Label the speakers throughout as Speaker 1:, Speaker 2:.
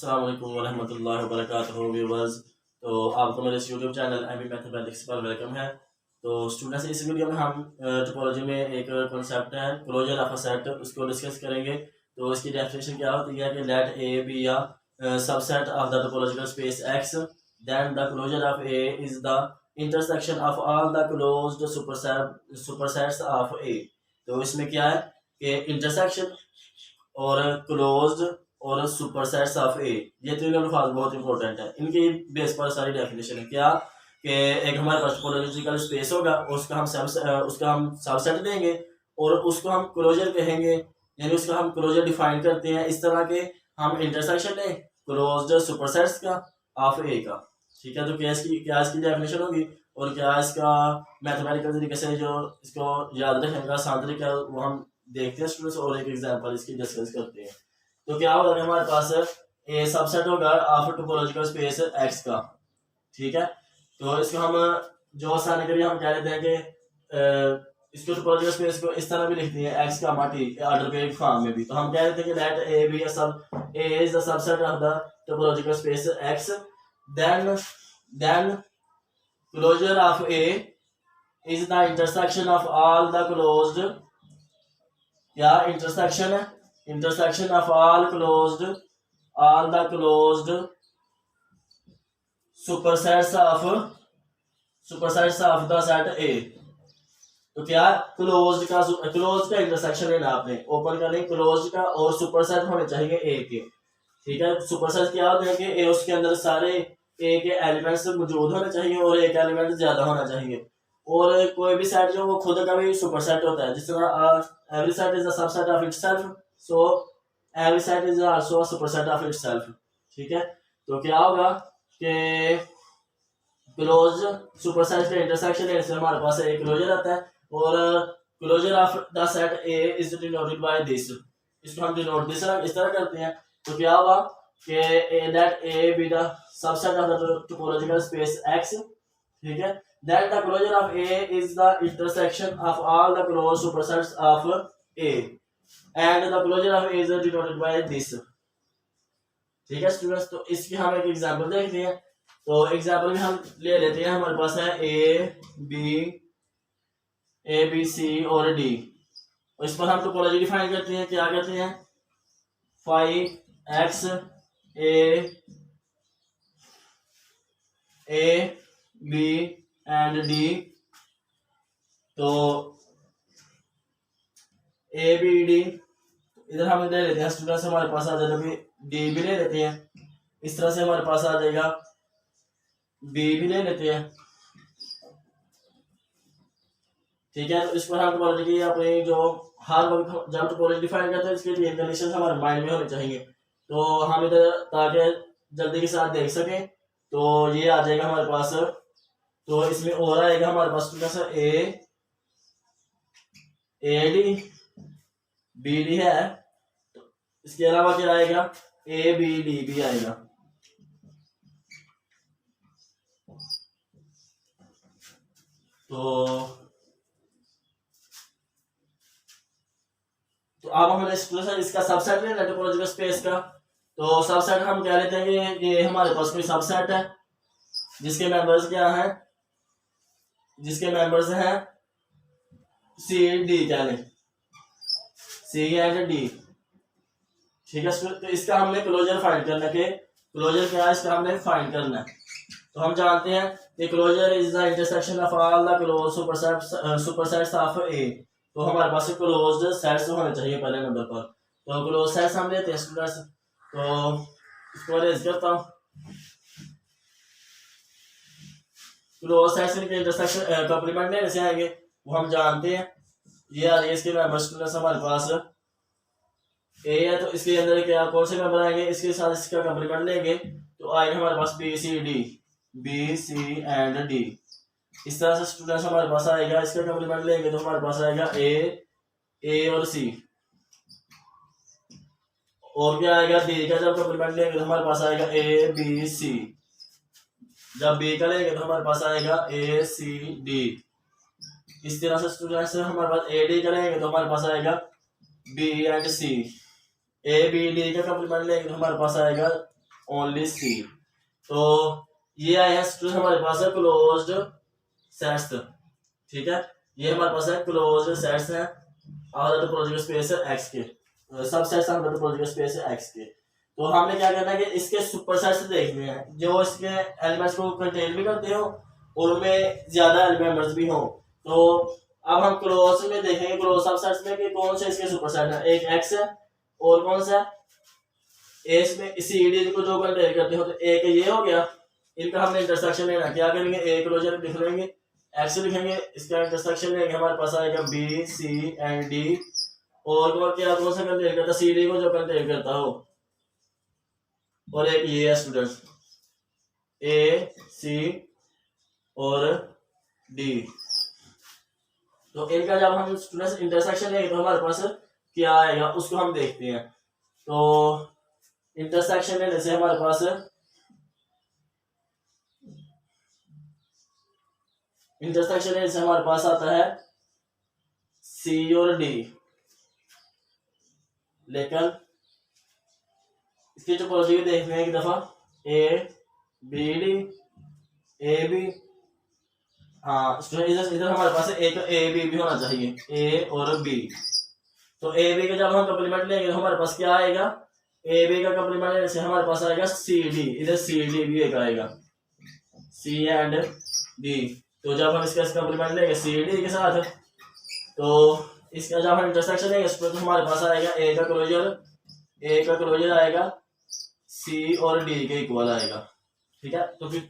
Speaker 1: अस्सलाम वालेकुम वरहमतुल्लाहि वबरकातुहू व्यूअर्स। तो आपको मेरे इस यूट्यूब चैनल एमपी मैथमेटिक्स पर वेलकम है। तो स्टूडेंट्स, इस वीडियो में हम टोपोलॉजी में एक कॉन्सेप्ट है क्लोजर ऑफ अ सेट, उसको डिस्कस करेंगे। तो इसकी डेफिनेशन क्या होती है कि लेट ए बी या subset of the topological space X, then the closure of A is the intersection of all the closed supersets of A. तो इसमें क्या है कि इंटरसेक्शन और क्लोज्ड और सुपरसेट्स ऑफ ए, ये तीनों अल्फाज बहुत इंपॉर्टेंट है। इनकी बेस पर सारी डेफिनेशन है क्या कि एक हमारे पास टोपोलॉजिकल स्पेस होगा, उसका हम सबसेट देंगे और उसको हम क्लोजर कहेंगे, यानी उसका हम क्लोजर डिफाइन करते हैं इस तरह के हम इंटरसेक्शन लें क्लोज्ड सुपरसेट्स का ऑफ ए का। ठीक है, तो क्या इसकी डेफिनेशन होगी और क्या इसका मैथमेटिकल तरीके से जो इसको याद रखने का आसान तरीका वो हम देखते हैं स्टूडेंट्स, और एक एग्जांपल इसकी डिस्कस करते हैं। तो क्या होगा कि हमारे पास ए सबसेट होगा ऑफ टोपोलॉजिकल स्पेस एक्स का। ठीक है, तो इसको हम जो आसानी के लिए हम कह लेते हैं कि इसको टोपोलॉजिकल स्पेस को इस तरह भी लिखते हैं एक्स का माटी ऑर्डर के फॉर्म में भी। तो हम कह लेते हैं कि let A be A is the subset of the topological space X, then closure of A is the intersection of all the closed, या intersection of all the closed supersets of the set A। तो क्या closed का intersection लेना आपने, open का नहीं, closed का, और सुपरसेट होने चाहिए ए के। ठीक है, सुपरसेट क्या होते हैं कि ए उसके अंदर सारे ए के एलिमेंट्स मौजूद होने चाहिए और एक एलिमेंट ज्यादा होना चाहिए। और कोई भी सेट जो वो खुद का भी सुपरसेट होता है, जिस तरह every set is a subset of itself, so every set is also a superset of itself. ठीक है, तो क्या होगा कि क्लोज सुपरसेट का इंटरसेक्शन है, इसमें हमारे पास एक क्लोजर आता है, और closure of the set A is denoted by this. इसको हम डिनोट इस तरह करते हैं। तो क्या होगा कि let A be the subset of the topological space X. ठीक है, then the closure of A is the intersection of all the closed supersets of A, and the closure of A is denoted by this। ठीक है students, तो इसकी हम एक example देखते हैं। तो एग्जांपल में हम ले लेते हैं, हमारे पास है ए बी सी और डी, और इस पर हम टोपोलॉजी डिफाइन करते हैं। क्या कहते हैं, phi X A B and D. तो ए बी डी इधर हम ले लेते हैं स्टूडेंट्स, हमारे पास आ जाएगा, अभी डी भी ले लेते हैं, इस तरह से हमारे पास आ जाएगा, बी भी ले लेते हैं। ठीक है, तो इस पर हम टोपोलॉजी की अपनी जो हर वक्त जब टोपोलॉजी डिफाइन करते हैं इसके लिए कंडीशन हमारे माइंड में होनी चाहिए, तो हम इधर ताकि जल्दी के साथ देख सकें। तो ये आ जाएगा हमारे पास, तो इसमें और आएगा हमारे पास ए डी बी डी है, तो इसके अलावा क्या आएगा, ए बी डी भी आएगा। तो अब हम इसका सबसेट लेना टोपोलॉजिकल स्पेस का। तो सबसेट हम कह लेते हैं कि ये हमारे पास कोई सबसेट है जिसके मेंबर्स क्या हैं, जिसके मेंबर्स हैं सी डी, कह लें सी एंड डी। ठीक है, तो इसका हमने क्लोजर फाइंड करना है, कि क्लोजर क्या है इसका हमने फाइंड करना है। तो हम जानते हैं कि closure is the intersection of all the closed supersets of A. तो हमारे पास क्लोज्ड सेट्स होने चाहिए पहले नंबर पर। तो क्लोज्ड सेट्स हम लेते हैं स्टूडेंट्स, तो इसको अरेंज करता हूँ। क्लोज सेट्स के इंटरसेक्शन कॉम्प्लीमेंट लेने से आएंगे, वो हम जानते हैं। ये आ रही है इसके मेंबर्स स्टूडेंट्स, हमारे पास ए है, तो इसके अंदर क्या कौन से मेंबर आएंगे, इसके साथ इसका कॉम्प्लीमेंट लेंगे तो आएगा हमारे पास बी सी एंड डी। इस तरह से स्टूडेंट्स हमारे पास आएगा, इसका कॉम्प्लीमेंट लेंगे तो हमारे पास आएगा ए और सी। और क्या आएगा, डी का जब कॉम्प्लीमेंट लेंगे तो हमारे पास आएगा ए बी सी। जब बी का लेंगे तो हमारे पास आएगा ए सी डी। इस तरह से स्टूडेंट्स हमारे पास ए डी का लेंगे तो हमारे पास आएगा B and C. A B D का कॉम्प्लीमेंट लेंगे तो हमारे पास आएगा ओनली सी। तो ये आया है स्टूडेंट हमारे पास है क्लोज्ड सेट्स, ठीक है, ये हमारे पास है क्लोज्ड सेट्स है आउट टोपोलॉजिकल स्पेस है एक्स के, सब सेट्स आउट टोपोलॉजिकल स्पेस है एक्स के। तो हमने क्या करना है कि इसके सुपर सेट्स देखने हैं जो इसके एलिमेंट्स को कंटेन भी करते हो और उनमें ज्यादा एलिमेंट्स भी हो। तो अब हम क्लोज में देखेंगे क्लोज सब सेट्स में कि कौन से इसके सुपर सेट है, एक एक्स है और कौन सा है इसमें सी डी को जो कंटेन करते हो। तो एक ये हो गया, इनका हमने इंटरसेक्शन लेना, क्या करेंगे एक क्लोजर लिख लेंगे, एक्स लिखेंगे, इसका इंटरसेक्शन लेंगे, हमारे पास आएगा बी सी एंड डी, और क्या कौन सा कंटेन करता है, सी डी को जो कंटेन करता हो, और एक ये है स्टूडेंट्स ए सी और डी। तो इनका जब हम स्टूडेंट्स इंटरसेक्शन लेंगे तो हमारे पास क्या आएगा उसको हम देखते हैं। तो इंटरसेक्शन लेने से हमारे पास आता है सी और डी, लेकिन इसकी टोपोलॉजी देखते हैं एक दफा, A B D A B, हाँ इधर हमारे पास एक ए बी भी होना चाहिए, ए और बी। तो ए बी का जब हम कम्प्लीमेंट लेंगे तो हमारे पास क्या आएगा, ए बी का कम्प्लीमेंट लेने से हमारे पास आएगा सी डी, इधर सी डी भी एक आएगा, सी एंड डी। तो जब हम इसका कम्प्लीमेंट लेंगे सी डी के साथ, तो इसका जब हम इंटरसेक्शन लेंगे तो हमारे पास आएगा ए का क्लोजर आएगा सी और डी के इक्वल आएगा, ठीक है। तो फिर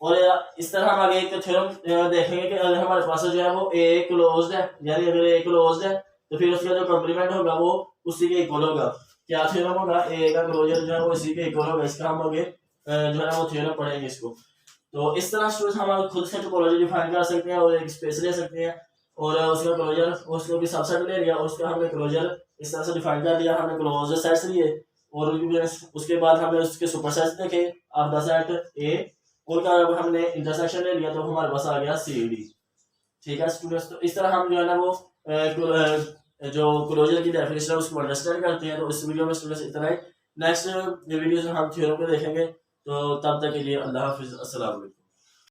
Speaker 1: और इस तरह हम आगे एक थ्योरम देखेंगे कि अगर हमारे पास जो है वो ए क्लोज्ड है, यानी अगर ए क्लोज्ड है तो फिर उसका जो कॉम्प्लीमेंट होगा वो उसी के इक्वल होगा। क्या थ्योरम होगा, ए का क्लोजर जो है वो इसी के इक्वल होगा, इसका हम आगे जो है वो थ्योरम पढ़ेंगे इसको। तो इस तरह स्टूडेंट्स हम खुद से टोपोलॉजी डिफाइन कर सकते हैं और एक स्पेस ले सकते हैं, और उसका क्लोजर उसको भी सबसेट ले लिया, उसका हमने क्लोजर इस तरह से डिफाइन कर लिया, हमने क्लोज सेट्स लिए, और उसके बाद हमने उसके सुपर सेट्स देखे ऑफ द सेट ए, और जब हमने इंटरसेक्शन ले लिया तो हमारे पास आ गया सी डी, ठीक है स्टूडेंट्स। तो इस तरह हम जो है ना वो जो क्लोजर की डेफिनेशन है उसको अंडरस्टैंड करते हैं। तो इस वीडियो में स्टूडेंट्स इतना ही, नेक्स्ट वीडियो में हम थ्योरम को देखेंगे। तो तब तक के लिए अल्लाह हाफिज़, अस्सलाम वालेकुम।